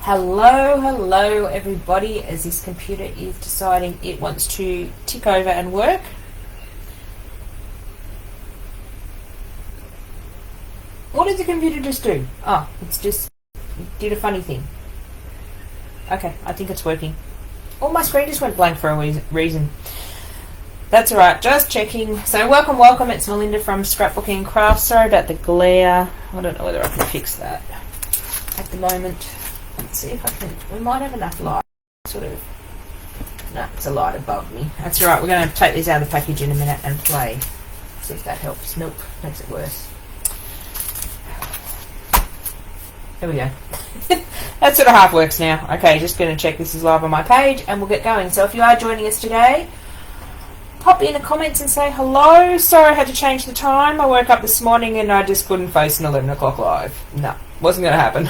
Hello everybody, as this computer is deciding it wants to tick over and work. What did the computer just do? Oh, it's just did a funny thing. Okay, I think it's working. Oh, my screen just went blank for a reason. That's alright, just checking. So welcome, it's Melinda from Scrapbookingncraft. Sorry about the glare. I don't know whether I can fix that at the moment. Let's see if I can. We might have enough light. Sort of. No, it's a light above me. That's alright, we're going to take these out of the package in a minute and play. See if that helps. Milk makes it worse. There we go. That sort of half works now. Okay, just going to check this is live on my page and we'll get going. So if you are joining us today, pop in the comments and say hello. Sorry I had to change the time. I woke up this morning and I just couldn't face an 11 o'clock live. No, wasn't going to happen.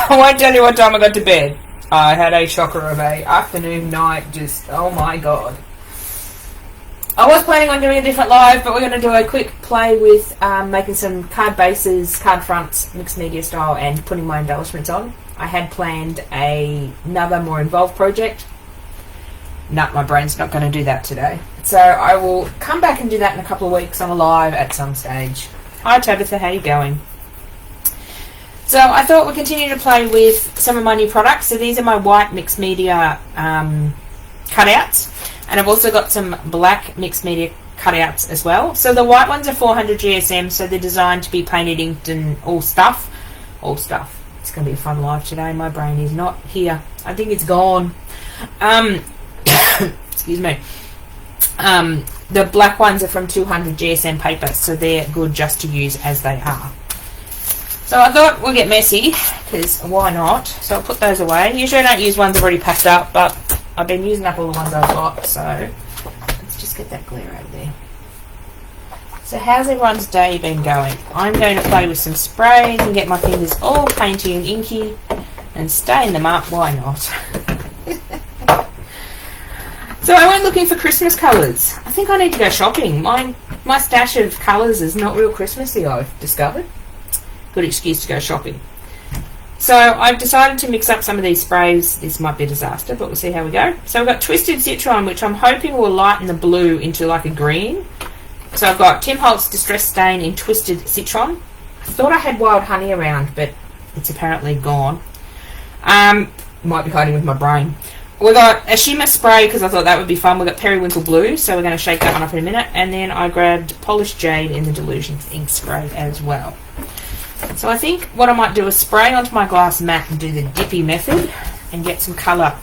I won't tell you what time I got to bed. I had a shocker of a afternoon, night, just, oh my god. I was planning on doing a different live, but we're going to do a quick play with making some card bases, card fronts, mixed media style, and putting my embellishments on. I had planned another more involved project. No, my brain's not going to do that today. So I will come back and do that in a couple of weeks on a live at some stage. Hi Tabitha, how you going? So I thought we'd continue to play with some of my new products. So these are my white mixed media cutouts. And I've also got some black mixed media cutouts as well. So the white ones are 400 GSM, so they're designed to be painted, inked and all stuff. All stuff. It's going to be a fun live today. My brain is not here. I think it's gone. Excuse me. The black ones are from 200 GSM paper, so they're good just to use as they are. So I thought we'll get messy, because why not? So I'll put those away. Usually I don't use ones I've already packed up, but I've been using up all the ones I've got, so let's just get that glare out of there. So how's everyone's day been going? I'm going to play with some sprays and get my fingers all painty and inky and stain them up. Why not? So I went looking for Christmas colours. I think I need to go shopping. My stash of colours is not real Christmassy, I've discovered. Good excuse to go shopping. So I've decided to mix up some of these sprays. This might be a disaster, but we'll see how we go. So we've got Twisted Citron, which I'm hoping will lighten the blue into like a green. So I've got Tim Holtz Distress Stain in Twisted Citron. I thought I had Wild Honey around, but it's apparently gone. Might be hiding with my brain. We've got a shimmer spray because I thought that would be fun. We've got Periwinkle Blue, so we're going to shake that one up in a minute. And then I grabbed Polished Jade in the Delusions ink spray as well. So I think what I might do is spray onto my glass mat and do the dippy method and get some colour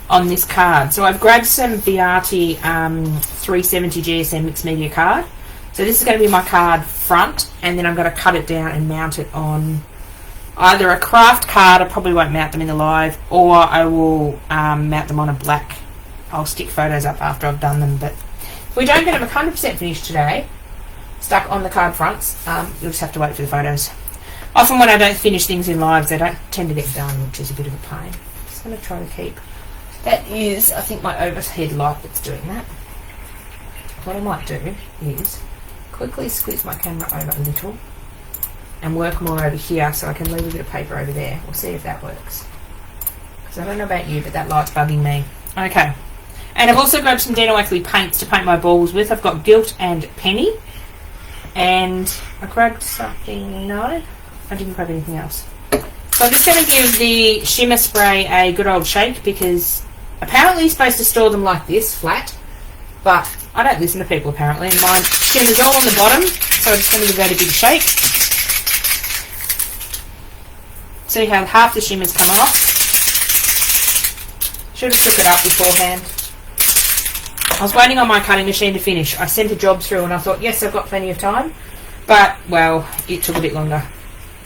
on this card. So I've grabbed some Viati 370 GSM mixed media card. So this is going to be my card front, and then I'm going to cut it down and mount it on either a craft card. I probably won't mount them in the live, or I will mount them on a black. I'll stick photos up after I've done them, but if we don't get them 100% finished today, stuck on the card fronts, you'll just have to wait for the photos. Often when I don't finish things in lives, they don't tend to get done, which is a bit of a pain. I'm just going to try to keep... That is, I think, my overhead light that's doing that. What I might do is quickly squeeze my camera over a little and work more over here so I can leave a bit of paper over there. We'll see if that works. Because I don't know about you, but that light's bugging me. Okay. And I've also grabbed some Dino Ackley paints to paint my balls with. I've got Gilt and Penny. And I grabbed something... No? I didn't grab anything else. So I'm just going to give the shimmer spray a good old shake, because apparently you're supposed to store them like this, flat, but I don't listen to people apparently, and my shimmer's all on the bottom, so I'm just going to give that a big shake. See how half the shimmer's come off. Should have took it up beforehand. I was waiting on my cutting machine to finish. I sent a job through and I thought, yes, I've got plenty of time, but, well, it took a bit longer.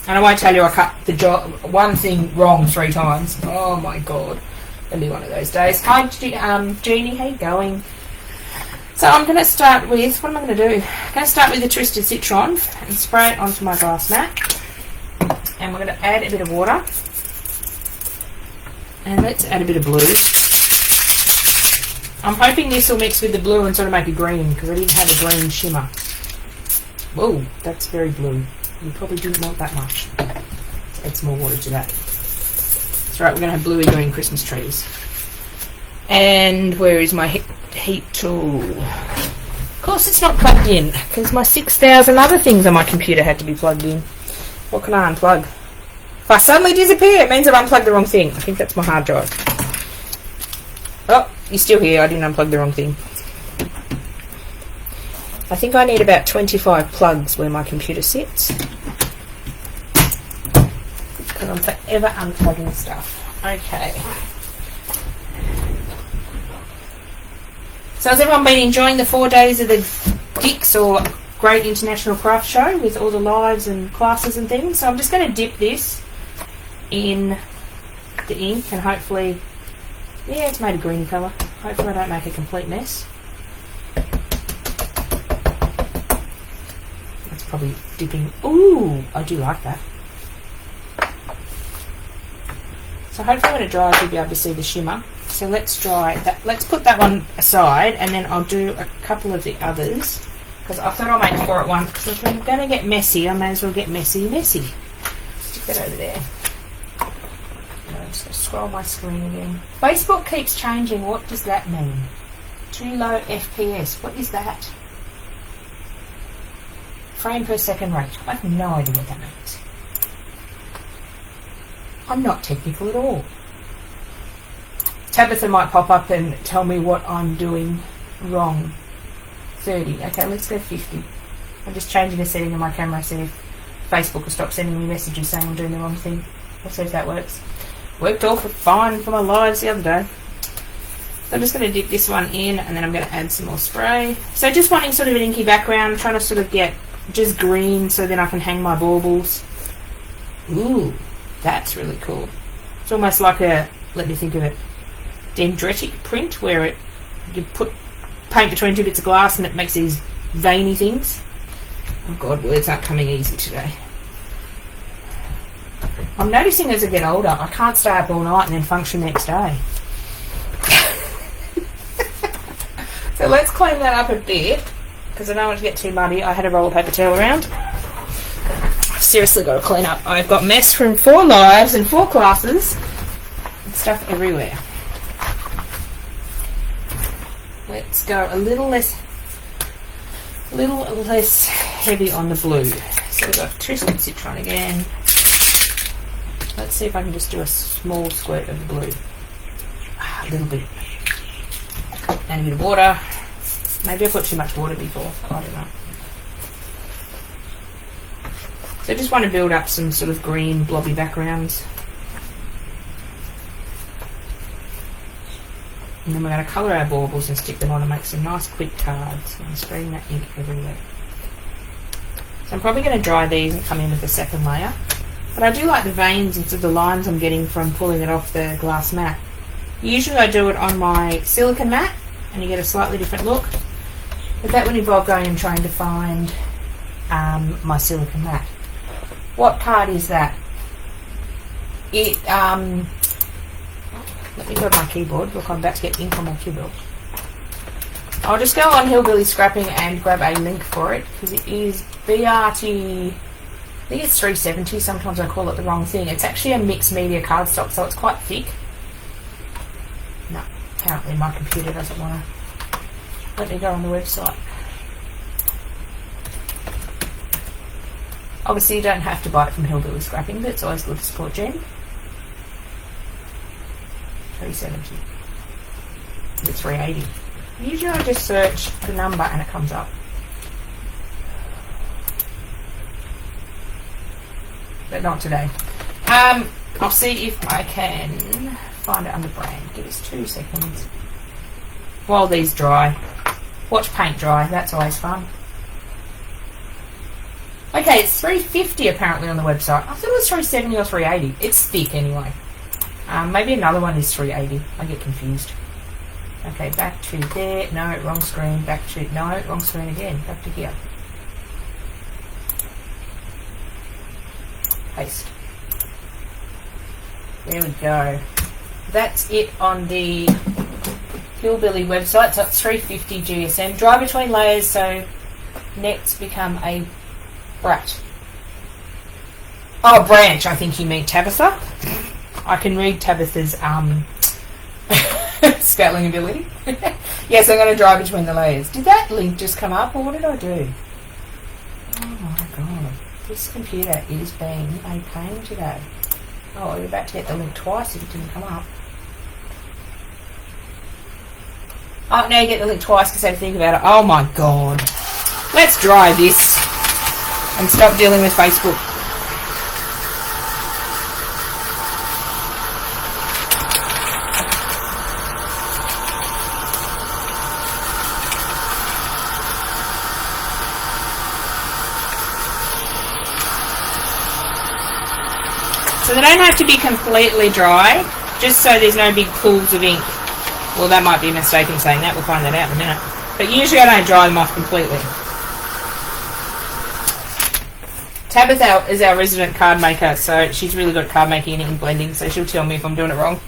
And I won't tell you I cut the job one thing wrong 3 times. Oh my god. It'll be one of those days. Hi Jeannie, how you going? So I'm going to start with, what am I going to do? I'm going to start with the Twisted Citron and spray it onto my glass mat. And we're going to add a bit of water. And let's add a bit of blue. I'm hoping this will mix with the blue and sort of make a green, because I didn't have a green shimmer. Whoa, that's very blue. You probably didn't want that much. Let's add some more water to that. That's right, we're going to have bluey green Christmas trees. And where is my heat tool? Of course it's not plugged in, because my 6,000 other things on my computer had to be plugged in. What can I unplug? If I suddenly disappear, it means I've unplugged the wrong thing. I think that's my hard drive. Oh, you're still here. I didn't unplug the wrong thing. I think I need about 25 plugs where my computer sits, because I'm forever unplugging stuff. Okay. So has everyone been enjoying the 4 days of the GICS, or Great International Craft Show, with all the lives and classes and things? So I'm just going to dip this in the ink, and hopefully, yeah, it's made a greeny colour. Hopefully I don't make a complete mess. That's probably dipping. Ooh, I do like that. So hopefully when it dries you'll be able to see the shimmer. So let's dry that. Let's put that one aside, and then I'll do a couple of the others, because I thought I'll make 4 at once. Because if I'm going to get messy, I may as well get messy. Stick that over there. I'm just going to scroll my screen again. Facebook keeps changing. What does that mean? Too low FPS. What is that? Frame per second rate. I have no idea what that means. I'm not technical at all. Tabitha might pop up and tell me what I'm doing wrong. 30. Okay, let's go 50. I'm just changing a setting on my camera, see if Facebook will stop sending me messages saying I'm doing the wrong thing. We'll see if that works. Worked all fine for my lives the other day. So I'm just going to dip this one in, and then I'm going to add some more spray. So just wanting sort of an inky background, trying to sort of get just green so then I can hang my baubles. Ooh, that's really cool. It's almost like a, let me think of it, dendritic print, where you put paint between 2 bits of glass and it makes these veiny things. Oh God, words aren't coming easy today. I'm noticing as I get older, I can't stay up all night and then function next day. So let's clean that up a bit, because I don't want it to get too muddy. I had a roll of paper towel around. I've seriously got to clean up. I've got mess from 4 lives and 4 classes and stuff everywhere. Let's go a little less heavy on the blue. So we've got Twisted Citron again. Let's see if I can just do a small squirt of the blue. A little bit. And a bit of water. Maybe I put too much water before. I don't know. So I just want to build up some sort of green blobby backgrounds. And then we're going to colour our baubles and stick them on and make some nice quick cards. I'm spreading that ink everywhere. So I'm probably going to dry these and come in with a second layer. But I do like the veins and sort of the lines I'm getting from pulling it off the glass mat. Usually I do it on my silicone mat and you get a slightly different look. But that would involve going and trying to find my silicone mat. What card is that? It, let me grab my keyboard. Look, I'm about to get ink on my keyboard. I'll just go on Hillbilly Scrapping and grab a link for it, because it is BRT, I think it's 370, sometimes I call it the wrong thing. It's actually a mixed media cardstock, so it's quite thick. No, apparently my computer doesn't want to let me go on the website. Obviously you don't have to buy it from Hillbilly Scrapping, but it's always good to support Jen. 370. It's 380. Usually I just search the number and it comes up. But not today. I'll see if I can find it under brand. Give us 2 seconds. While these dry. Watch paint dry, that's always fun. Okay, it's 350 apparently on the website. I thought it was 370 or 380. It's thick anyway. Maybe another one is 380. I get confused. Okay, back to there. No, wrong screen. Back to, no, wrong screen again. Back to here. Paste. There we go. That's it on the Hillbilly website. So it's 350 GSM. Dry between layers so nets become a brat. Oh, branch, I think you mean Tabitha. I can read Tabitha's spelling ability. Yes, I'm going to dry between the layers. Did that link just come up, or what did I do? Oh my god, this computer is being a pain today. Oh, you're about to get the link twice if it didn't come up. Oh, now you get the link twice because I had to think about it. Oh my god. Let's dry this and stop dealing with Facebook. So they don't have to be completely dry, just so there's no big pools of ink. Well, that might be a mistake in saying that. We'll find that out in a minute. But usually I don't dry them off completely. Tabitha is our resident card maker, so she's really good at card making and ink blending, so she'll tell me if I'm doing it wrong.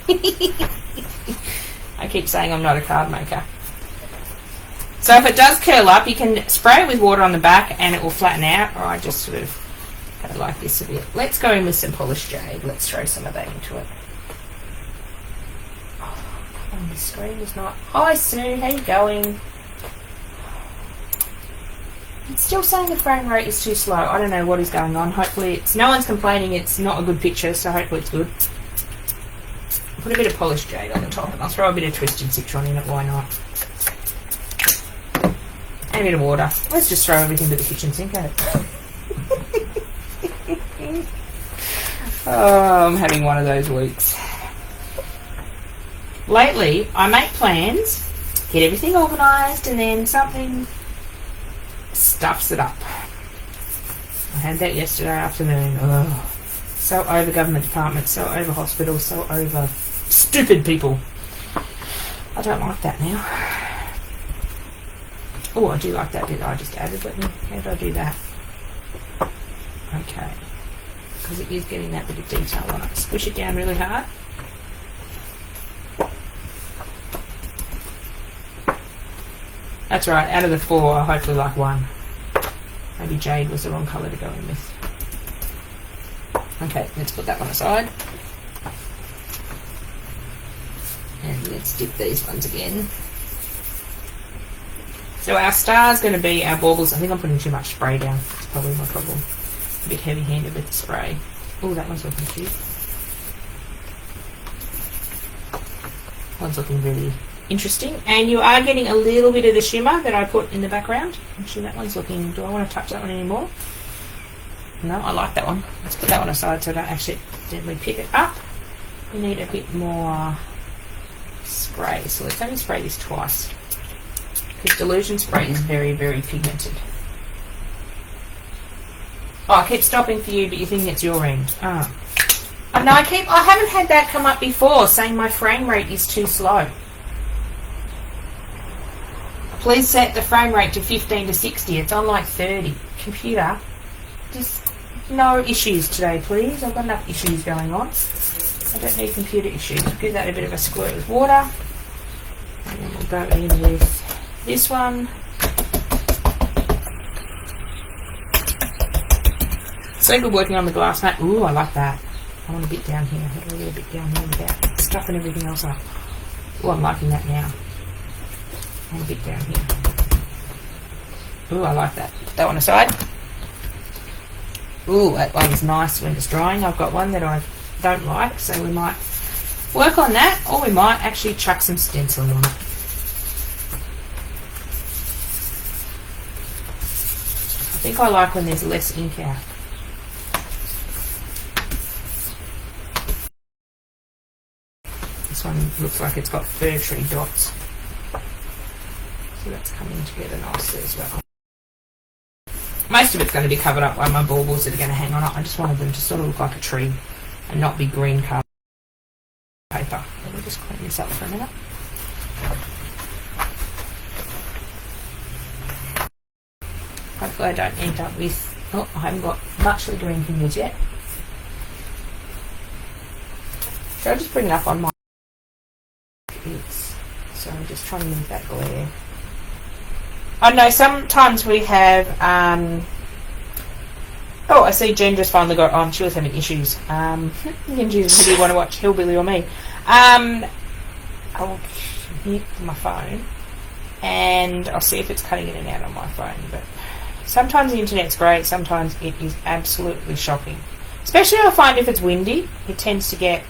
I keep saying I'm not a card maker. So if it does curl up, you can spray it with water on the back and it will flatten out, or I just sort of go like this a bit. Let's go in with some polished jade. Let's throw some of that into it. Oh, the screen is not... Hi Sue, how you going? It's still saying the frame rate is too slow. I don't know what is going on. Hopefully it's... No one's complaining it's not a good picture, so hopefully it's good. Put a bit of polished jade on the top and I'll throw a bit of twisted citron in it, why not? And a bit of water. Let's just throw everything to the kitchen sink at it. Oh, I'm having one of those weeks. Lately, I make plans, get everything organised, and then something stuffs it up. I had that yesterday afternoon. Oh, so over government departments, so over hospitals, so over stupid people. I don't like that now. Oh, I do like that bit I just added. How did I do that? Okay. Because it is getting that bit of detail on it. Squish it down really hard. That's right, out of the 4, I hopefully like 1. Maybe jade was the wrong colour to go in with. Okay, let's put that one aside. And let's dip these ones again. So our star is going to be our baubles. I think I'm putting too much spray down. That's probably my problem. A bit heavy-handed with the spray. Oh, that one's looking cute. One's looking really interesting. And you are getting a little bit of the shimmer that I put in the background. Actually, that one's looking... Do I want to touch that one anymore? No, I like that one. Let's put that one aside so I don't accidentally pick it up. We need a bit more spray. So let's only spray this twice. Because Delusion spray is very, very pigmented. Oh, I keep stopping for you, but you think it's your end. Oh. Oh no, I haven't had that come up before, saying my frame rate is too slow. Please set the frame rate to 15 to 60. It's on like 30. Computer, just no issues today, please. I've got enough issues going on. I don't need computer issues. Give that a bit of a squirt with water. And then we'll go in with this one. So good working on the glass mat. Ooh, I like that. I want a bit down here. How do I get a bit down here without stuffing everything else up? Ooh, I'm liking that now. And a bit down here. Ooh, I like that. Put that one aside. Ooh, that one's nice when it's drying. I've got one that I don't like, so we might work on that, or we might actually chuck some stencil on it. I think I like when there's less ink out. This one looks like it's got fir tree dots. So that's coming together nicely as well. Most of it's going to be covered up by my baubles that are going to hang on it. I just wanted them to sort of look like a tree and not be green card paper. Let me just clean this up for a minute. Hopefully I don't end up with... Oh, I haven't got much green fingers yet. So I'll just bring it up on my... So I'm just trying to move that glare. I know sometimes we have Oh, I see Jen just finally got on. She was having issues. Ginger's really want to watch Hillbilly or Me. I'll mute my phone and I'll see if it's cutting in and out on my phone. But sometimes the internet's great, sometimes it is absolutely shocking. Especially I find if it's windy, it tends to get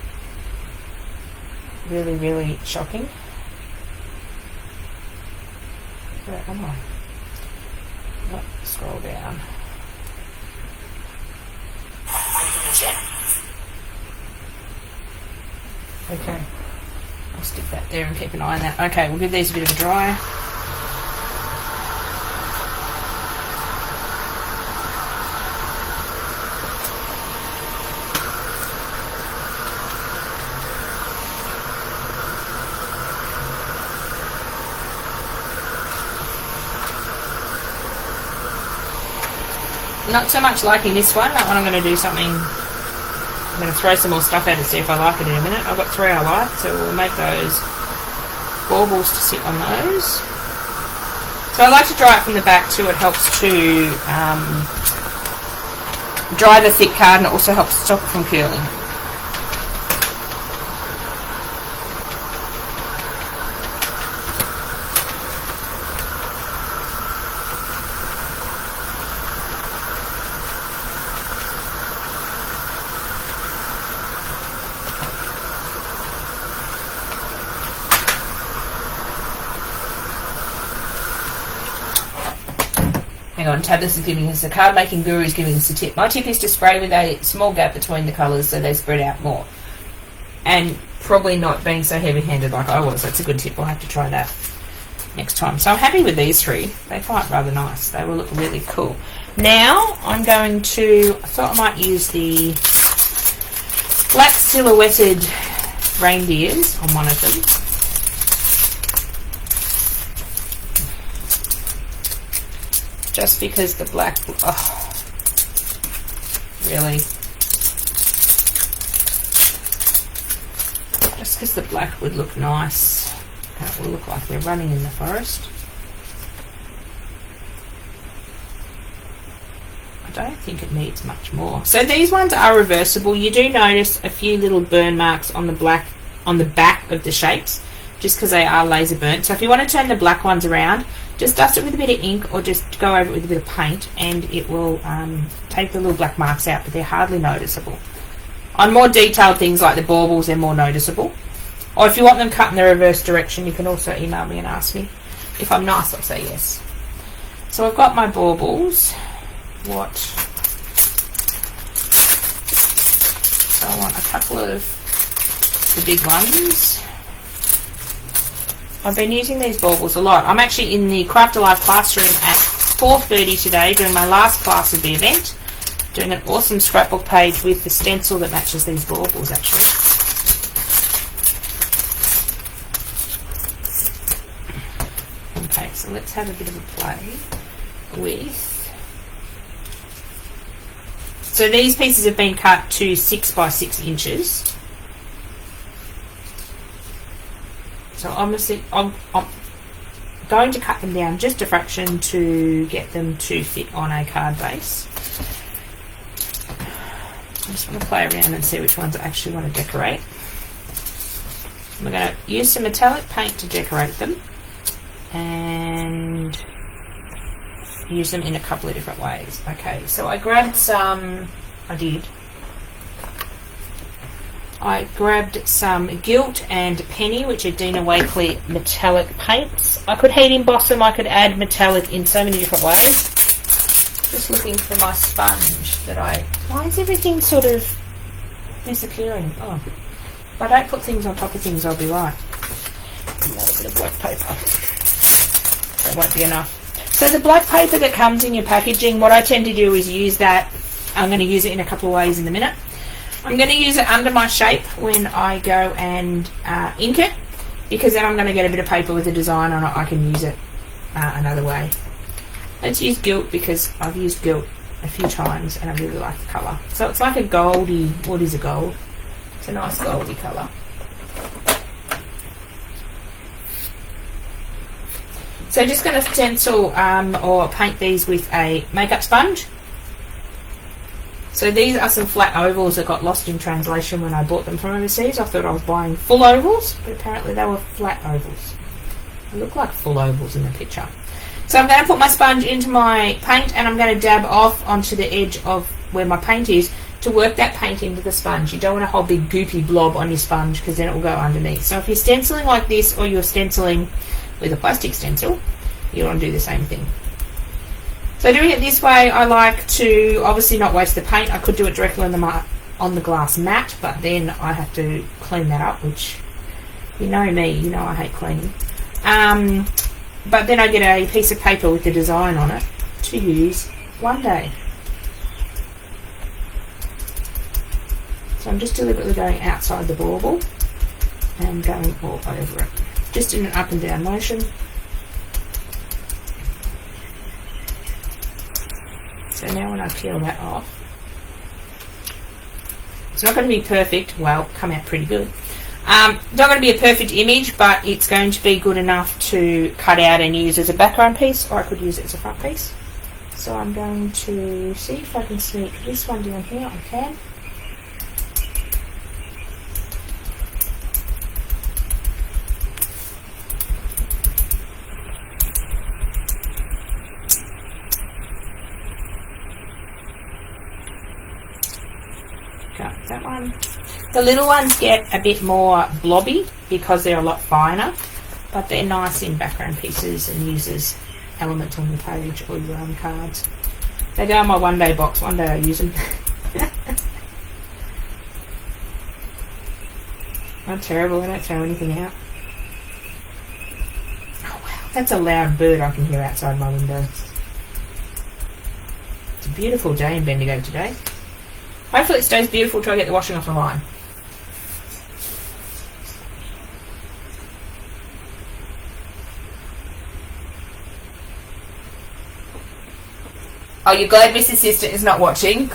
really, really shocking. Where am I? Oh, scroll down. Okay, I'll stick that there and keep an eye on that. Okay, we'll give these a bit of a dry. Not so much liking this one. That one I'm going to do something. I'm going to throw some more stuff out and see if I like it in a minute. I've got 3 I like, so we'll make those baubles to sit on those. So I like to dry it from the back too. It helps to dry the thick card and it also helps stop it from curling. Hang on, Tabitha is giving us, the card making guru is giving us a tip. My tip is to spray with a small gap between the colours so they spread out more. And probably not being so heavy handed like I was. That's a good tip. I'll have to try that next time. So I'm happy with these 3. They quite rather nice. They will look really cool. Now I'm going to, I thought I might use the black silhouetted reindeers on one of them. Just because the black, oh, really, just because the black would look nice. It will look like we're running in the forest. I don't think it needs much more. So these ones are reversible. You do notice a few little burn marks on the black, on the back of the shapes, just because they are laser burnt. So if you want to turn the black ones around, just dust it with a bit of ink or just go over it with a bit of paint and it will take the little black marks out, but they're hardly noticeable. On more detailed things like the baubles, they're more noticeable. Or if you want them cut in the reverse direction, you can also email me and ask me. If I'm nice, I'll say yes. So I've got my baubles. What? So I want a couple of the big ones. I've been using these baubles a lot. I'm actually in the Craft Alive classroom at 4:30 today doing my last class of the event, doing an awesome scrapbook page with the stencil that matches these baubles actually. Okay, so let's have a bit of a play with. So these pieces have been cut to 6 by 6 inches. So obviously I'm going to cut them down just a fraction to get them to fit on a card base. I just want to play around and see which ones I actually want to decorate. I'm going to use some metallic paint to decorate them and use them in a couple of different ways. Okay, so I grabbed some, I grabbed some Gilt and Penny, which are Dina Wakley metallic paints. I could heat emboss them, I could add metallic in so many different ways. Just looking for my sponge that why is everything sort of disappearing? Oh, if I don't put things on top of things, I'll be right. Another bit of black paper. That won't be enough. So the black paper that comes in your packaging, what I tend to do is use that. I'm going to use it in a couple of ways in a minute. I'm going to use it under my shape when I go and ink it, because then I'm going to get a bit of paper with a design on it. I can use it another way. Let's use Gilt because I've used Gilt a few times and I really like the colour. So it's like a goldy, what is a gold? It's a nice goldy colour. So just going to stencil or paint these with a makeup sponge. So these are some flat ovals that got lost in translation when I bought them from overseas. I thought I was buying full ovals, but apparently they were flat ovals. They look like full ovals in the picture. So I'm going to put my sponge into my paint, and I'm going to dab off onto the edge of where my paint is to work that paint into the sponge. You don't want a whole big goopy blob on your sponge because then it will go underneath. So if you're stenciling like this, or you're stenciling with a plastic stencil, you want to do the same thing. So doing it this way, I like to obviously not waste the paint. I could do it directly on the glass mat, but then I have to clean that up, which, you know me, you know I hate cleaning. But then I get a piece of paper with the design on it to use one day. So I'm just deliberately going outside the bauble and going all over it, just in an up and down motion. So now when I peel that off, it's not going to be perfect. Well, come out pretty good. Not going to be a perfect image, but it's going to be good enough to cut out and use as a background piece, or I could use it as a front piece. So I'm going to see if I can sneak this one down here. I can. Got that one. The little ones get a bit more blobby because they're a lot finer, but they're nice in background pieces and use as elements on your page or your own cards. They go in my one day box. One day I use them. I'm terrible. I don't throw anything out. Oh wow, that's a loud bird I can hear outside my window. It's a beautiful day in Bendigo today. Hopefully it stays beautiful till I get the washing off the line. Oh, you're glad Miss Assistant is not watching?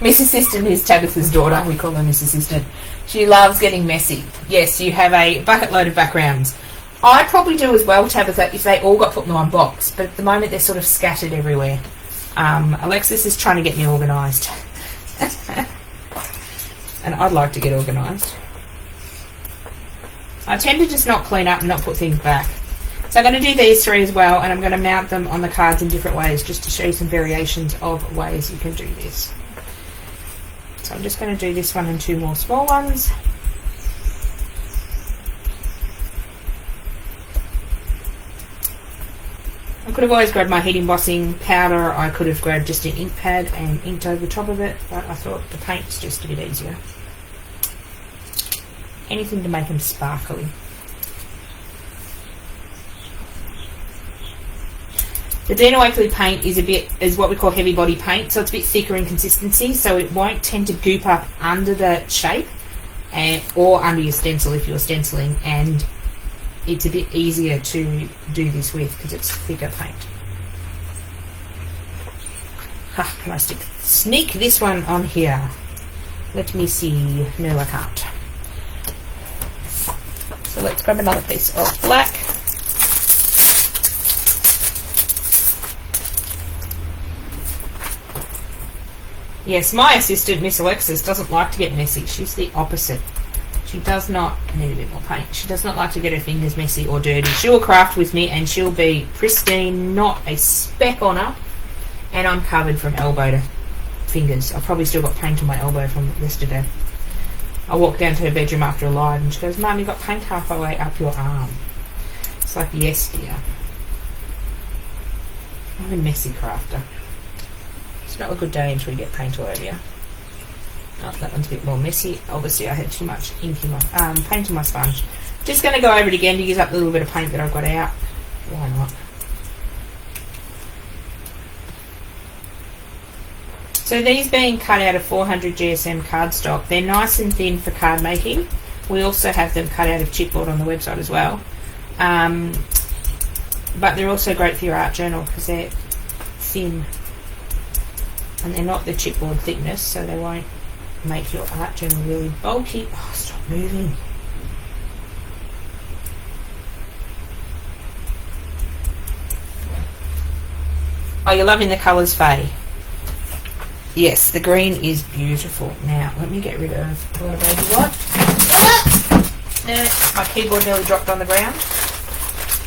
Miss Assistant is Tabitha's daughter. We call her Miss Assistant. She loves getting messy. Yes, you have a bucket load of backgrounds. I probably do as well, Tabitha, if they all got put in one box, but at the moment they're sort of scattered everywhere. Alexis is trying to get me organised. And I'd like to get organised. I tend to just not clean up and not put things back. So I'm going to do these three as well, and I'm going to mount them on the cards in different ways just to show you some variations of ways you can do this. So I'm just going to do this one and two more small ones. I could have always grabbed my heat embossing powder. I could have grabbed just an ink pad and inked over the top of it, but I thought the paint's just a bit easier. Anything to make them sparkly. The Dina Wakley paint is what we call heavy body paint, so it's a bit thicker in consistency, so it won't tend to goop up under the shape or under your stencil if you're stenciling, and it's a bit easier to do this with because it's thicker paint. Can I sneak this one on here? Let me see. No, I can't. So let's grab another piece of black. Yes, my assistant, Miss Alexis, doesn't like to get messy. She's the opposite. She does not need a bit more paint. She does not like to get her fingers messy or dirty. She'll craft with me and she'll be pristine, not a speck on her. And I'm covered from elbow to fingers. I've probably still got paint on my elbow from yesterday. I walked down to her bedroom after a live and she goes, "Mum, you've got paint halfway up your arm." It's like, yes, dear. I'm a messy crafter. It's not a good day until you get paint all over you. Oh, that one's a bit more messy. Obviously, I had too much ink in my paint in my sponge. Just going to go over it again to use up the little bit of paint that I've got out. Why not? So these being cut out of 400 GSM cardstock, they're nice and thin for card making. We also have them cut out of chipboard on the website as well. But they're also great for your art journal because they're thin. And they're not the chipboard thickness, so they won't make your art journal really bulky. Oh, stop moving. Oh, you're loving the colours, Faye. Yes, the green is beautiful. Now, let me get rid of a lot of baby white. My keyboard nearly dropped on the ground.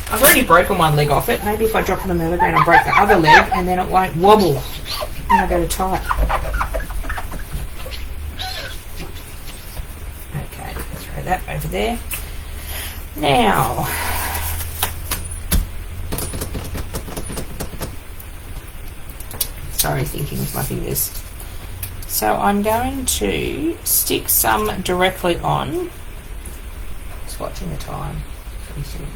I've already broken one leg off it. Maybe if I drop it on the other ground, I'll break the other leg and then it won't wobble when I go to type. Okay, throw that over there. Now, sorry, thinking with my fingers. So I'm going to stick some directly on. Just watching the time. Pretty soon.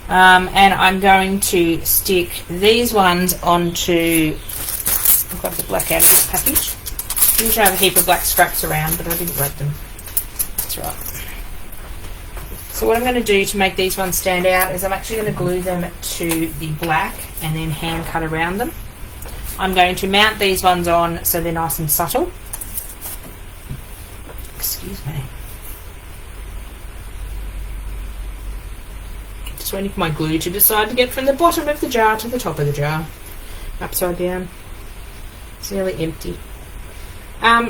And I'm going to stick these ones onto, I've got the black out of this package. Usually I have a heap of black scraps around, but I didn't wrap them. That's right. So what I'm going to do to make these ones stand out is I'm actually going to glue them to the black and then hand cut around them. I'm going to mount these ones on so they're nice and subtle. Excuse me. Just waiting for my glue to decide to get from the bottom of the jar to the top of the jar. Upside down. It's nearly empty.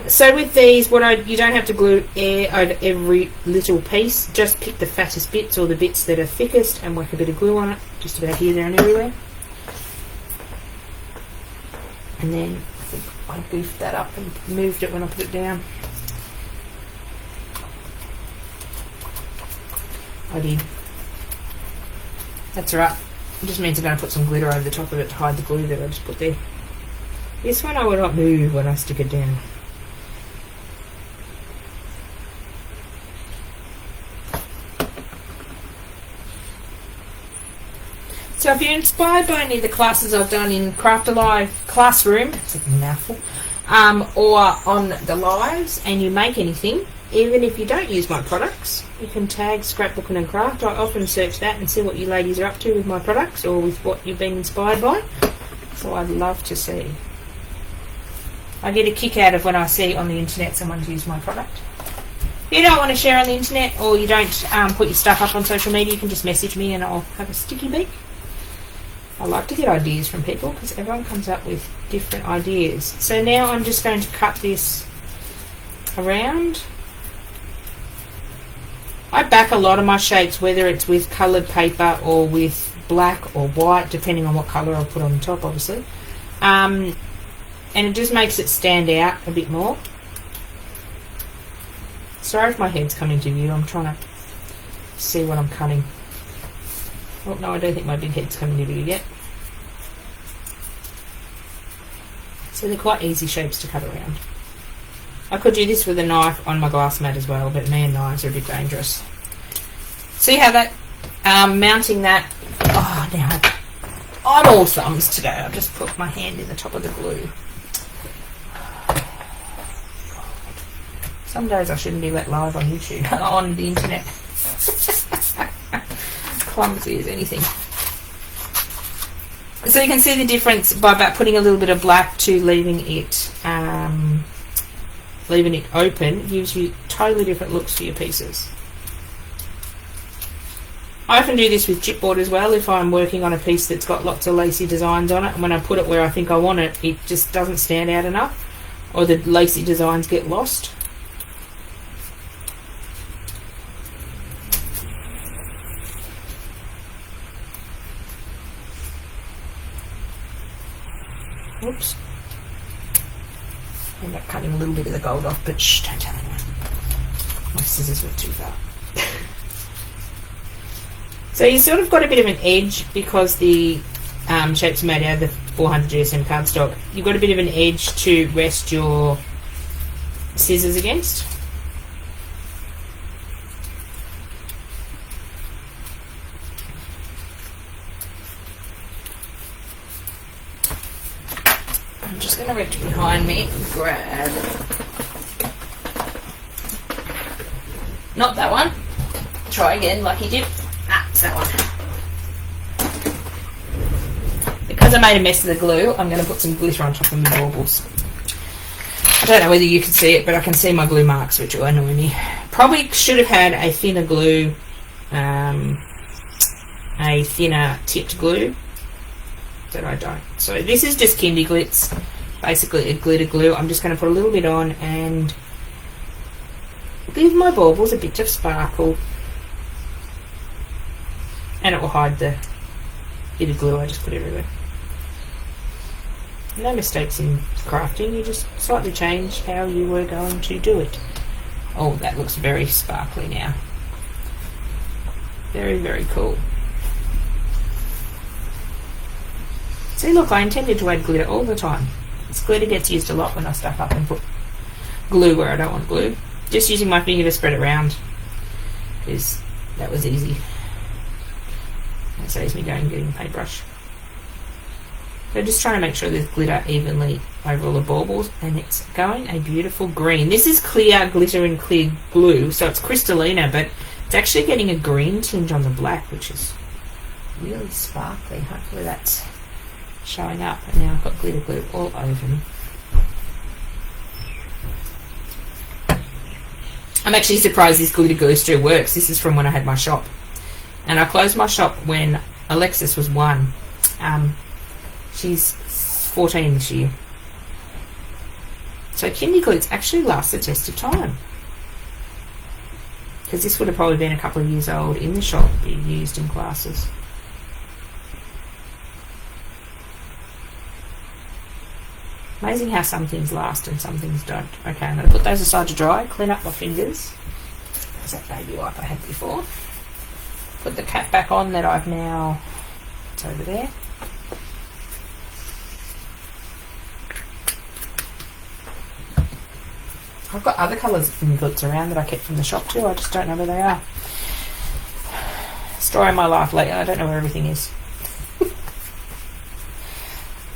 So with these, you don't have to glue air over every little piece. Just pick the fattest bits or the bits that are thickest and whack a bit of glue on it, just about here, there and everywhere. And then I think I goofed that up and moved it when I put it down. I did. That's right. It just means I'm going to put some glitter over the top of it to hide the glue that I just put there. This one I will not move when I stick it down. So if you're inspired by any of the classes I've done in Craft Alive Classroom, it's a mouthful, or on the lives, and you make anything, even if you don't use my products, you can tag Scrapbooking and Craft. I often search that and see what you ladies are up to with my products or with what you've been inspired by. So I'd love to see. I get a kick out of when I see on the internet someone's used my product. If you don't want to share on the internet or you don't put your stuff up on social media, you can just message me and I'll have a sticky beak. I like to get ideas from people because everyone comes up with different ideas. So now I'm just going to cut this around. I back a lot of my shapes, whether it's with coloured paper or with black or white, depending on what colour I put on the top, obviously. And it just makes it stand out a bit more. Sorry if my head's coming to view. I'm trying to see what I'm cutting. Oh, no, I don't think my big head's coming to view yet. So they're quite easy shapes to cut around. I could do this with a knife on my glass mat as well, but man, knives are a bit dangerous. See how that, mounting that, oh, now I'm all thumbs today. I've just put my hand in the top of the glue. Some days I shouldn't be let live on YouTube, on the internet. Clumsy as anything. So you can see the difference by about putting a little bit of black to leaving it open. Gives you totally different looks to your pieces. I often do this with chipboard as well. If I'm working on a piece that's got lots of lacy designs on it, and when I put it where I think I want it, it just doesn't stand out enough, or the lacy designs get lost. Oops. End up cutting a little bit of the gold off, but shh, don't tell anyone. My scissors went too far. So you sort of got a bit of an edge because the shapes are made out of the 400 GSM cardstock. You've got a bit of an edge to rest your scissors against. I'm just going to reach behind me and grab, not that one, try again like you did, it's that one. Because I made a mess of the glue, I'm going to put some glitter on top of my baubles. I don't know whether you can see it, but I can see my glue marks, which will annoy me. Probably should have had a thinner glue, a thinner tipped glue. that I don't. So this is just Kindy Glitz, basically a glitter glue. I'm just going to put a little bit on and give my baubles a bit of sparkle, and it will hide the bit of glue I just put everywhere. No mistakes in crafting, you just slightly change how you were going to do it. Oh, that looks very sparkly now. Very, very cool. See, look, I intended to add glitter all the time. This glitter gets used a lot when I stuff up and put glue where I don't want glue. Just using my finger to spread it around, because that was easy. That saves me going and getting a paintbrush. So just trying to make sure there's glitter evenly over all the baubles, and it's going a beautiful green. This is clear glitter and clear glue, so it's crystallina, but it's actually getting a green tinge on the black, which is really sparkly. Hopefully that's showing up. And now I've got glitter glue all over me. I'm actually surprised this glitter glue still works. This is from when I had my shop, and I closed my shop when Alexis was 1. She's 14 this year. So Kindy Glitz actually lasts the test of time, because this would have probably been a couple of years old in the shop, being used in classes. Amazing how some things last and some things don't. Okay, I'm going to put those aside to dry, clean up my fingers. There's that baby wipe I had before. Put the cap back on that I've now, it's over there. I've got other colours in glitz around that I kept from the shop too. I just don't know where they are. Story of my life later. I don't know where everything is.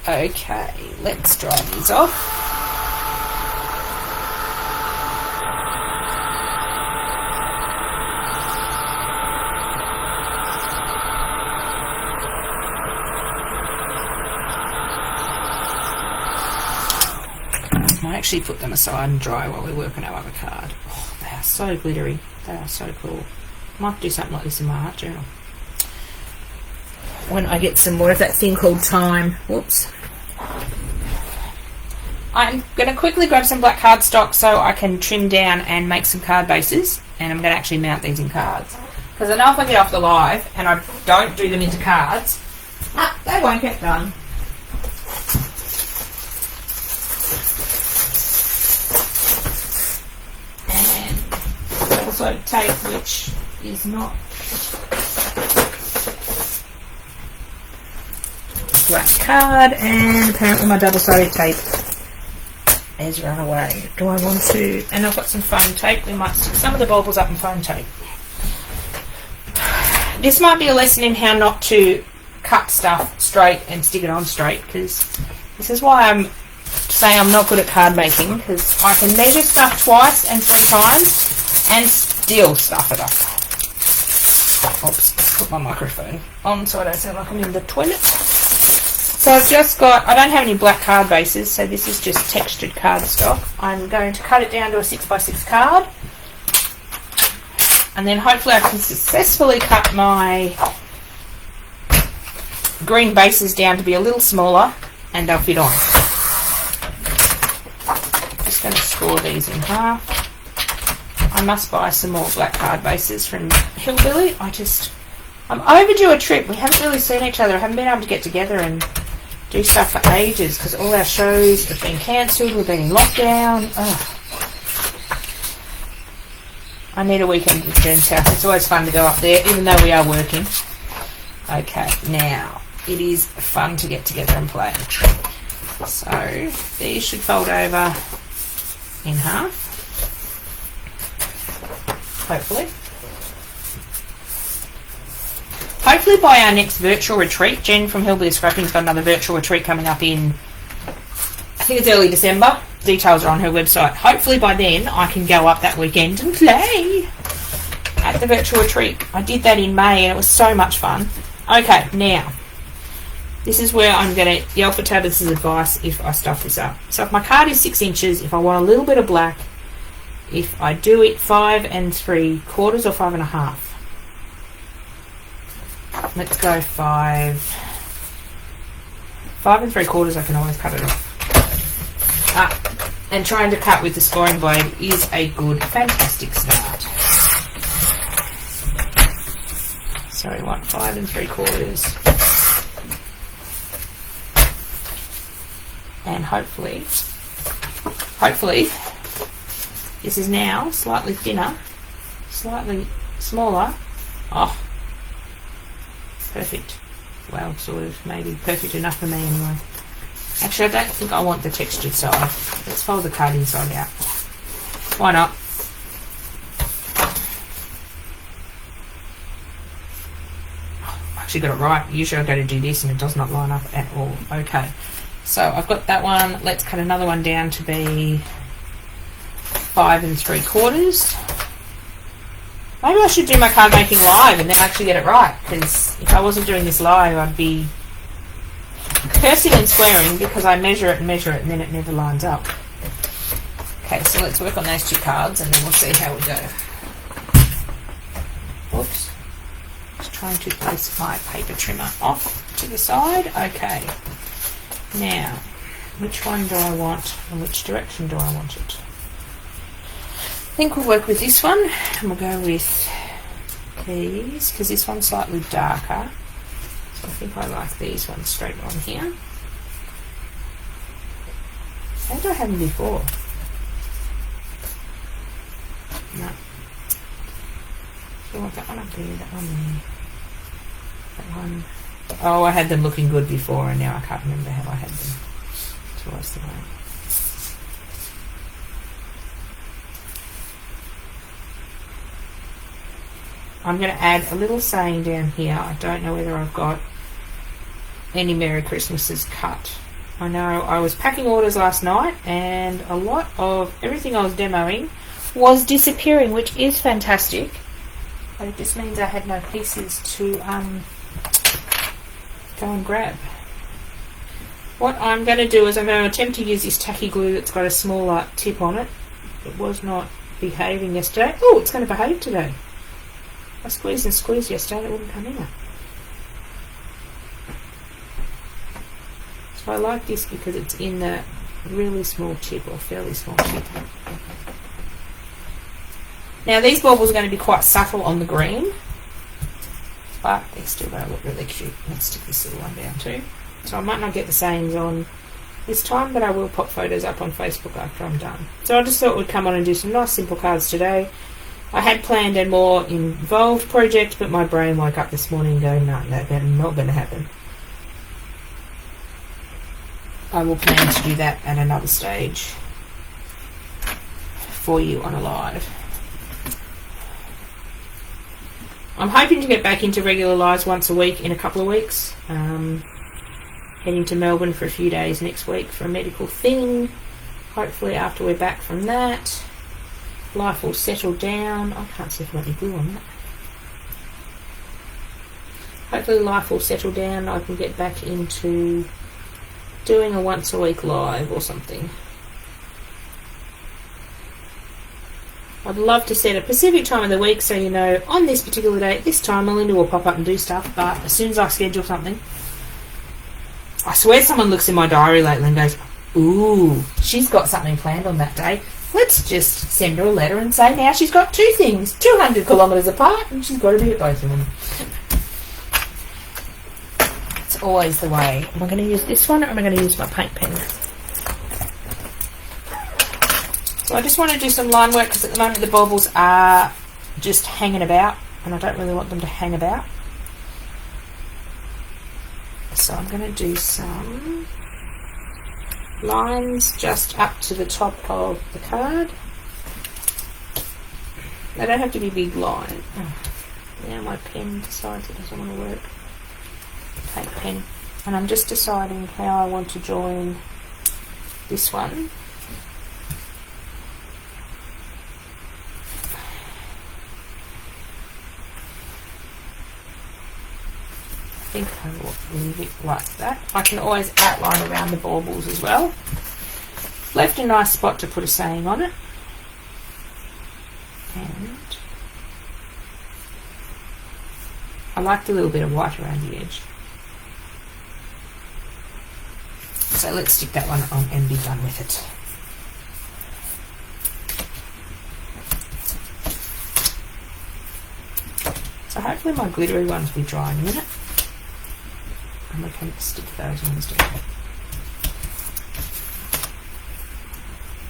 Okay, let's dry these off. I actually put them aside and dry while we work on our other card. Oh, they are so glittery. They are so cool. I might do something like this in my art journal when I get some more of that thing called time. Whoops. I'm going to quickly grab some black cardstock so I can trim down and make some card bases, and I'm going to actually mount these in cards, because I know if I get off the live and I don't do them into cards, they won't get done. And also tape, which is not black card, and apparently my double-sided tape has run away. Do I want to? And I've got some foam tape. We might stick some of the baubles up in foam tape. This might be a lesson in how not to cut stuff straight and stick it on straight, because this is why I'm saying I'm not good at card making, because I can measure stuff twice and 3 times and still stuff it up. Oops, put my microphone on so I don't sound like I'm in the toilet. So I've just got, I don't have any black card bases, so this is just textured cardstock. I'm going to cut it down to a 6x6 card, and then hopefully I can successfully cut my green bases down to be a little smaller, and they'll fit on. Just going to score these in half. I must buy some more black card bases from Hillbilly. I'm overdue a trip. We haven't really seen each other. I haven't been able to get together and do stuff for ages, because all our shows have been cancelled. We've been in lockdown. Ugh. I need a weekend with Jen's house. It's always fun to go up there, even though we are working. Okay, now it is fun to get together and play. So these should fold over in half, hopefully. Hopefully by our next virtual retreat, Jen from Hillbilly Scrapping's got another virtual retreat coming up in, I think it's early December. Details are on her website. Hopefully by then I can go up that weekend and play at the virtual retreat. I did that in May and it was so much fun. Okay, now, this is where I'm going to yell for Tabitha's advice if I stuff this up. So if my card is 6 inches, if I want a little bit of black, if I do it 5 3/4 or 5 1/2. Let's go 5 5 3/4, I can always cut it off. And trying to cut with the scoring blade is a good, fantastic start. So we want 5 3/4. And hopefully, this is now slightly thinner, slightly smaller. Oh, perfect. Well, sort of, maybe perfect enough for me anyway. Actually, I don't think I want the textured side. Let's fold the card inside out. Why not? Actually got it right. Usually I go to do this and it does not line up at all. Okay, so I've got that one. Let's cut another one down to be 5 3/4. Maybe I should do my card making live and then actually get it right, because if I wasn't doing this live, I'd be cursing and swearing because I measure it and then it never lines up. Okay, so let's work on those 2 cards and then we'll see how we go. Oops. Just trying to place my paper trimmer off to the side. Okay. Now, which one do I want and which direction do I want it? I think we'll work with this one and we'll go with these because this one's slightly darker. So I think I like these ones straight on here. How did I have them before? No. So I want that one up there, that one there, that one. Oh, I had them looking good before and now I can't remember how I had them. It's always the way. I'm going to add a little saying down here. I don't know whether I've got any Merry Christmases cut. I know I was packing orders last night and a lot of everything I was demoing was disappearing, which is fantastic. But it just means I had no pieces to go and grab. What I'm going to do is I'm going to attempt to use this tacky glue that's got a smaller tip on it. It was not behaving yesterday. Oh, it's going to behave today. I squeezed and squeezed yesterday, it wouldn't come in. So I like this because it's in the really small tip or fairly small tip. Now these baubles are going to be quite subtle on the green, but they're still going to look really cute. Let's stick this little one down too. So I might not get the sayings on this time, but I will pop photos up on Facebook after I'm done. So I just thought we'd come on and do some nice simple cards today. I had planned a more involved project, but my brain woke up this morning and go, no, that's not going to happen. I will plan to do that at another stage for you on a live. I'm hoping to get back into regular lives once a week in a couple of weeks. Heading to Melbourne for a few days next week for a medical thing. Hopefully after we're back from that, life will settle down. I can't see if I've got any glue on that. Hopefully life will settle down. I can get back into doing a once a week live or something. I'd love to set a specific time of the week so you know on this particular day, at this time, Melinda will pop up and do stuff, but as soon as I schedule something, I swear someone looks in my diary lately and goes, ooh, she's got something planned on that day. Let's just send her a letter and say now she's got 2 things, 200 kilometres apart, and she's got to be at both of them. It's always the way. Am I going to use this one or am I going to use my paint pen? So I just want to do some line work because at the moment the baubles are just hanging about and I don't really want them to hang about. So I'm going to do some lines just up to the top of the card. They don't have to be big lines. Now my pen decides it doesn't want to work. Paint pen. And I'm just deciding how I want to join this one. I think I will leave it like that. I can always outline around the baubles as well. Left a nice spot to put a saying on it. And I liked a little bit of white around the edge. So let's stick that one on and be done with it. So hopefully my glittery ones will dry in a minute. And we can stick those ones down.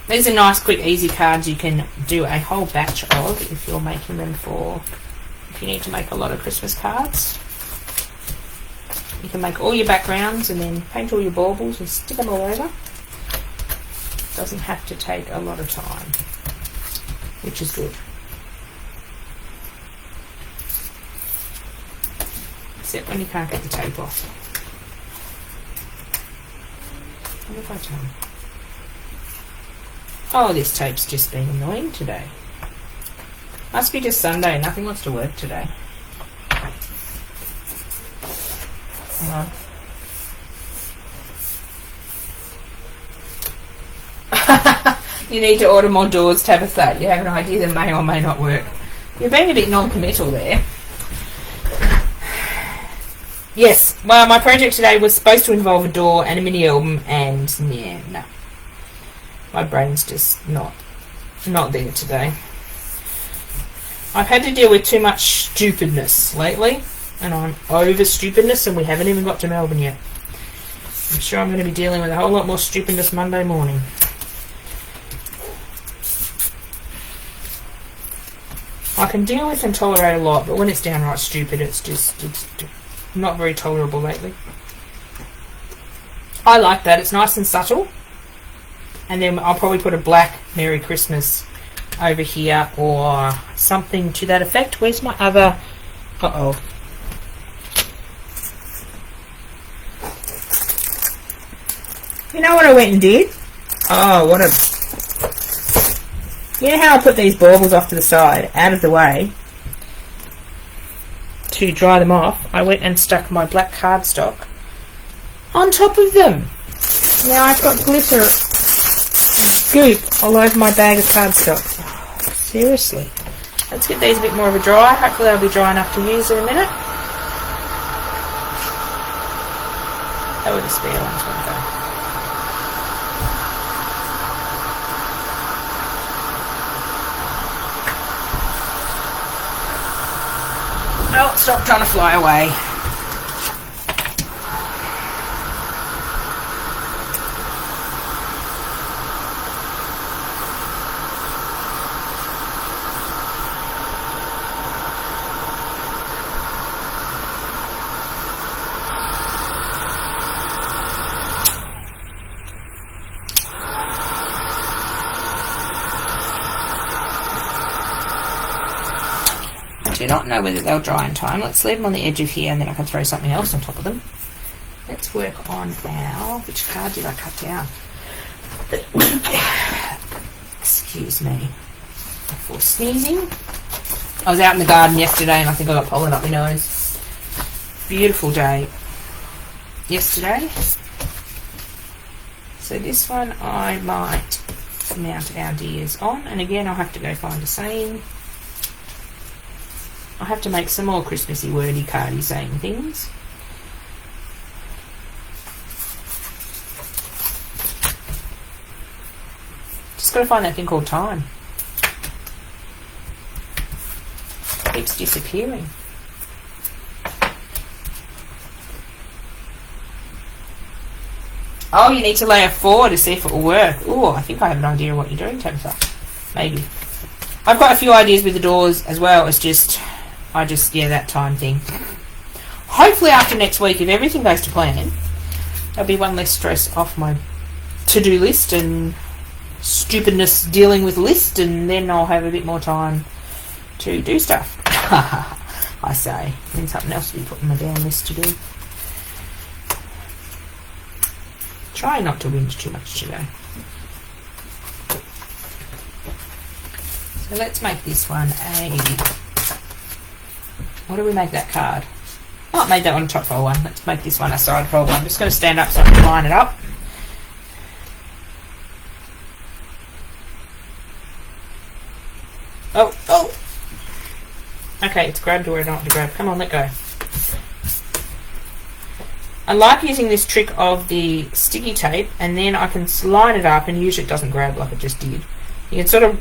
These are nice, quick, easy cards you can do a whole batch of if you're making them if you need to make a lot of Christmas cards. You can make all your backgrounds and then paint all your baubles and stick them all over. Doesn't have to take a lot of time, which is good. Except when you can't get the tape off. What have I done? Oh, this tape's just been annoying today. Must be just Sunday, nothing wants to work today. Hang on. You need to order more doors, Tabitha. You have an idea that may or may not work. You're being a bit non-committal there. Yes, well, my project today was supposed to involve a door and a mini album, and yeah, no. My brain's just not there today. I've had to deal with too much stupidness lately, and I'm over stupidness, and we haven't even got to Melbourne yet. I'm sure I'm going to be dealing with a whole lot more stupidness Monday morning. I can deal with and tolerate a lot, but when it's downright stupid, it's not very tolerable lately. I like that. It's nice and subtle. And then I'll probably put a black Merry Christmas over here or something to that effect. Where's my other... Uh-oh. You know what I went and did? Oh, what a... You know how I put these baubles off to the side, out of the way, to dry them off? I went and stuck my black cardstock on top of them. Now I've got glitter goop all over my bag of cardstock. Oh, seriously. Let's get these a bit more of a dry. Hopefully they'll be dry enough to use in a minute. That would the spare ones won't go. Oh, stop trying to fly away. I do not know whether they'll dry in time. Let's leave them on the edge of here and then I can throw something else on top of them. Let's work on our... Which card did I cut down? Excuse me for sneezing. I was out in the garden yesterday and I think I got pollen up my nose. Beautiful day yesterday. So this one I might mount our deers on, and again I'll have to go find a saying. I'll have to make some more Christmassy wordy cardy saying things. Just got to find that thing called time. Keeps disappearing. Oh, you need to layer 4 to see if it will work. Oh, I think I have an idea of what you're doing, Tabitha. Maybe. I've got a few ideas with the doors as well. It's just... yeah, that time thing. Hopefully after next week, if everything goes to plan, there'll be one less stress off my to-do list and stupidness dealing with list, and then I'll have a bit more time to do stuff. I say. Then something else to be put on my damn list to do. Try not to whinge too much today. So let's make this one a... What do we make that card? Oh, I made that one a top roll one. Let's make this one a side roll one. I'm just going to stand up so I can line it up. Oh, oh! Okay, it's grabbed where I don't want to grab. Come on, let go. I like using this trick of the sticky tape, and then I can line it up, and usually it doesn't grab like it just did. You can sort of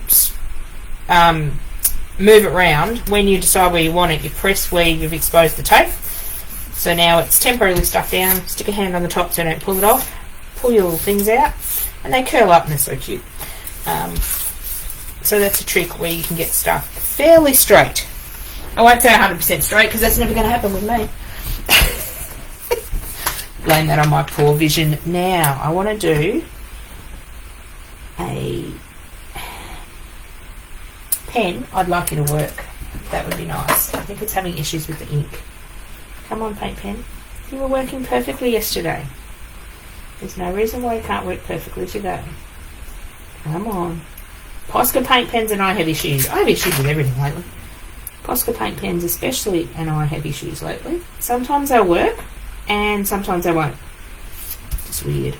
move it around. When you decide where you want it, you press where you've exposed the tape. So now it's temporarily stuck down. Stick a hand on the top so don't pull it off. Pull your little things out, and they curl up and they're so cute. So that's a trick where you can get stuff fairly straight. I won't say 100% straight because that's never going to happen with me. Blame that on my poor vision. Now I want to do a pen. I'd like you to work. That would be nice. I think it's having issues with the ink. Come on, paint pen. You were working perfectly yesterday. There's no reason why you can't work perfectly today. Come on. Posca paint pens and I have issues. I have issues with everything lately. Posca paint pens especially, and I have issues lately. Sometimes they'll work and sometimes they won't. It's weird.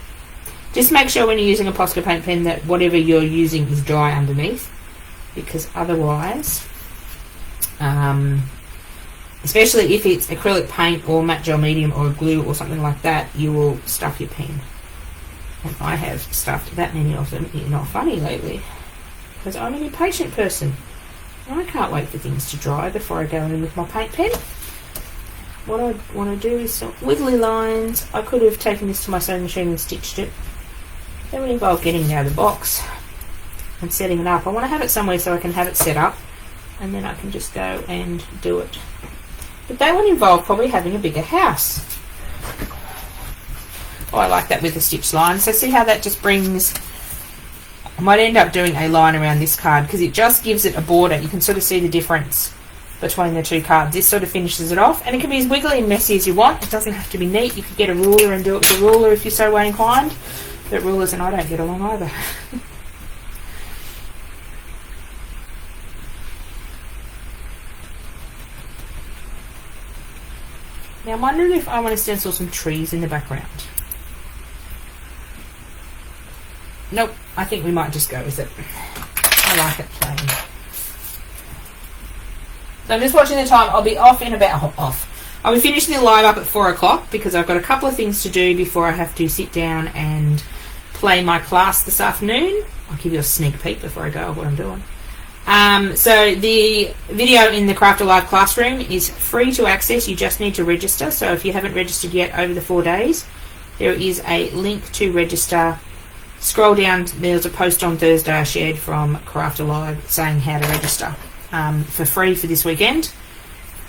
Just make sure when you're using a Posca paint pen that whatever you're using is dry underneath, because otherwise, especially if it's acrylic paint or matte gel medium or glue or something like that, you will stuff your pen. And I have stuffed that many of them. It's not funny lately, because I'm an impatient person. I can't wait for things to dry before I go in with my paint pen. What I want to do is some wiggly lines. I could have taken this to my sewing machine and stitched it. That would involve getting it out of the box and setting it up. I want to have it somewhere so I can have it set up, and then I can just go and do it. But that would involve probably having a bigger house. Oh, I like that with the stitch line. So see how that just brings... I might end up doing a line around this card because it just gives it a border. You can sort of see the difference between the two cards. This sort of finishes it off, and it can be as wiggly and messy as you want. It doesn't have to be neat. You could get a ruler and do it with a ruler if you're so way inclined. But rulers and I don't get along either. Now I'm wondering if I want to stencil some trees in the background. Nope, I think we might just go with it. I like it plain. So I'm just watching the time. I'll be off in about... I'll be finishing the live up at 4 o'clock because I've got a couple of things to do before I have to sit down and play my class this afternoon. I'll give you a sneak peek before I go of what I'm doing. So the video in the Craft Alive classroom is free to access. You just need to register. So if you haven't registered yet over the 4 days, there is a link to register. Scroll down, there's a post on Thursday I shared from Craft Alive saying how to register for free for this weekend.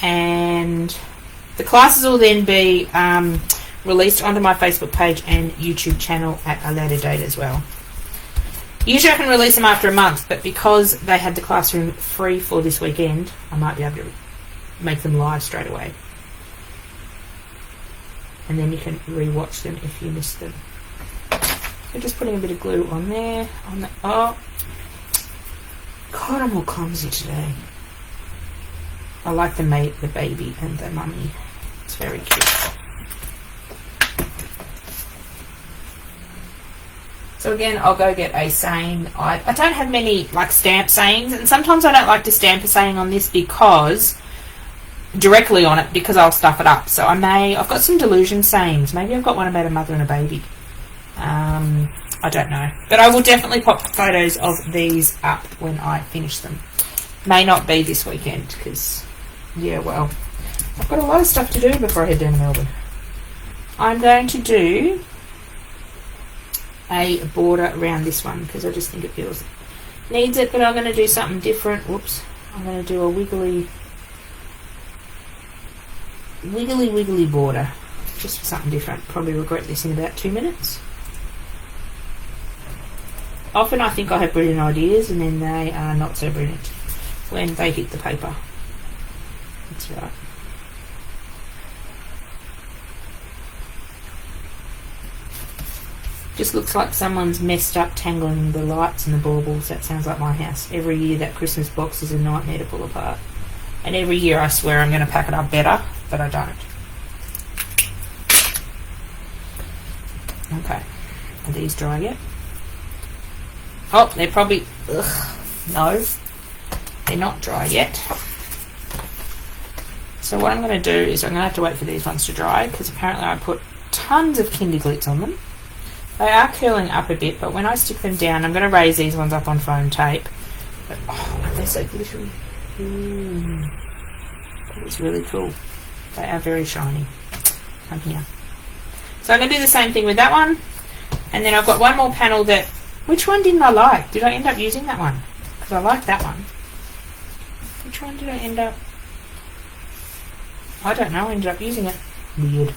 And the classes will then be released onto my Facebook page and YouTube channel at a later date as well. Usually I can release them after a month, but because they had the classroom free for this weekend, I might be able to make them live straight away. And then you can re-watch them if you missed them. So just putting a bit of glue on there. Oh, God, I'm all clumsy today. I like the baby and the mummy. It's very cute. So again, I'll go get a saying. I don't have many like stamp sayings, and sometimes I don't like to stamp a saying on this because directly on it because I'll stuff it up. So I've got some delusion sayings. Maybe I've got one about a mother and a baby. I don't know, but I will definitely pop photos of these up when I finish them. May not be this weekend because, yeah, well, I've got a lot of stuff to do before I head down to Melbourne. I'm going to do a border around this one because I just think it needs it, but I'm going to do something different. Whoops. I'm going to do a wiggly border just for something different. Probably regret this in about 2 minutes. Often I think I have brilliant ideas and then they are not so brilliant when they hit the paper. That's right. Just looks like someone's messed up tangling the lights and the baubles. That sounds like my house. Every year that Christmas box is a nightmare to pull apart. And every year I swear I'm going to pack it up better, but I don't. Okay. Are these dry yet? Oh, they're probably... Ugh, no. They're not dry yet. So what I'm going to do is I'm going to have to wait for these ones to dry because apparently I put tons of Kinder Glitz on them. They are curling up a bit, but when I stick them down, I'm going to raise these ones up on foam tape. But, oh, they're so glittery. That is really cool. They are very shiny. Come here. So I'm going to do the same thing with that one. And then I've got one more panel that... Which one didn't I like? Did I end up using that one? Because I like that one. Which one did I end up... I don't know. I ended up using it. Weird.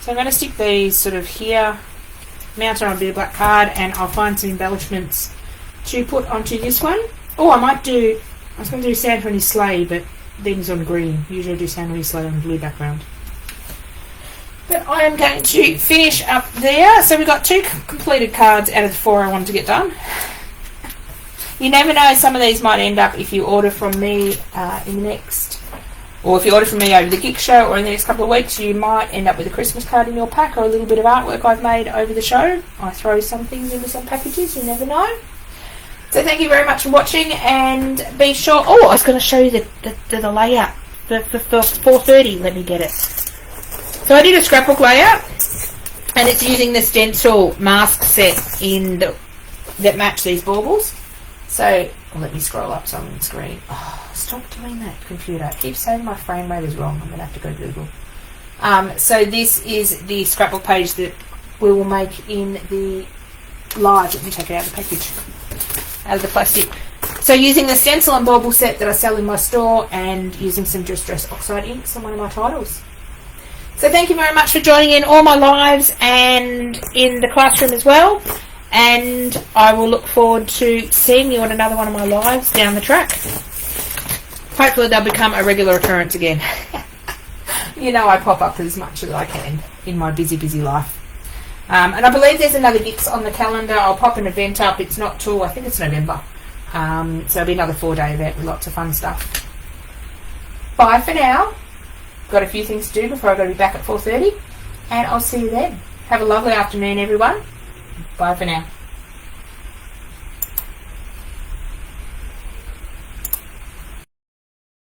So I'm going to stick these sort of here, mount it on a bit of black card, and I'll find some embellishments to put onto this one. Oh, I was going to do Santa and his sleigh, but things on green. Usually I do Santa and his sleigh on blue background. But I am going to finish up there. So we've got 2 completed cards out of the 4 I wanted to get done. You never know, some of these might end up, if you order from me in the next... Or if you order from me over the Geek Show or in the next couple of weeks, you might end up with a Christmas card in your pack or a little bit of artwork I've made over the show. I throw some things into some packages, you never know. So thank you very much for watching, and be sure... Oh, I was going to show you the layout for 4:30. Let me get it. So I did a scrapbook layout, and it's using the stencil mask set that match these baubles. So let me scroll up so I'm on the screen. Oh, stop doing that, computer. It keeps saying my frame rate is wrong. I'm going to have to go Google. So this is the scrapbook page that we will make in the live. Let me take it out of the package, out of the plastic. So using the stencil and bauble set that I sell in my store, and using some Distress Oxide inks on one of my titles. So thank you very much for joining in all my lives and in the classroom as well. And I will look forward to seeing you on another one of my lives down the track. Hopefully they'll become a regular occurrence again. You know, I pop up as much as I can in my busy, busy life. And I believe there's another Geeks on the calendar. I'll pop an event up. It's not till, I think it's November. So it'll be another 4-day event with lots of fun stuff. Bye for now. Got a few things to do before I've got to be back at 4:30. And I'll see you then. Have a lovely afternoon, everyone. Bye for now.